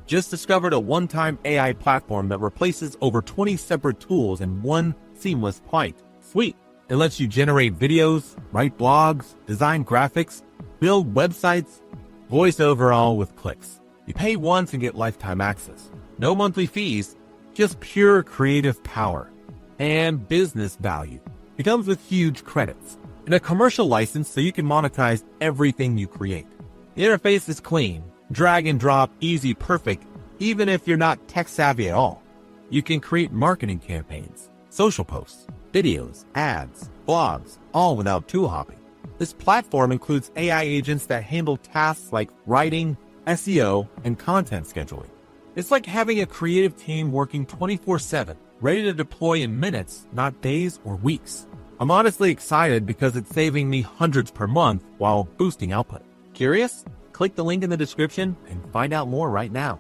Just discovered a one-time AI platform that replaces over 20 separate tools in one seamless point. Sweet. It lets you generate videos, write blogs, design graphics, build websites, voice over all with clicks. You pay once and get lifetime access. No monthly fees, just pure creative power. And business value. It comes with huge credits and a commercial license so you can monetize everything you create. The interface is clean, drag and drop, easy, perfect, even if you're not tech savvy at all. You can create marketing campaigns, social posts, videos, ads, blogs, all without tool hopping. This platform includes AI agents that handle tasks like writing, SEO, and content scheduling. It's like having a creative team working 24/7, ready to deploy in minutes, not days or weeks. I'm honestly excited because it's saving me hundreds per month while boosting output. Curious? Click the link in the description and find out more right now.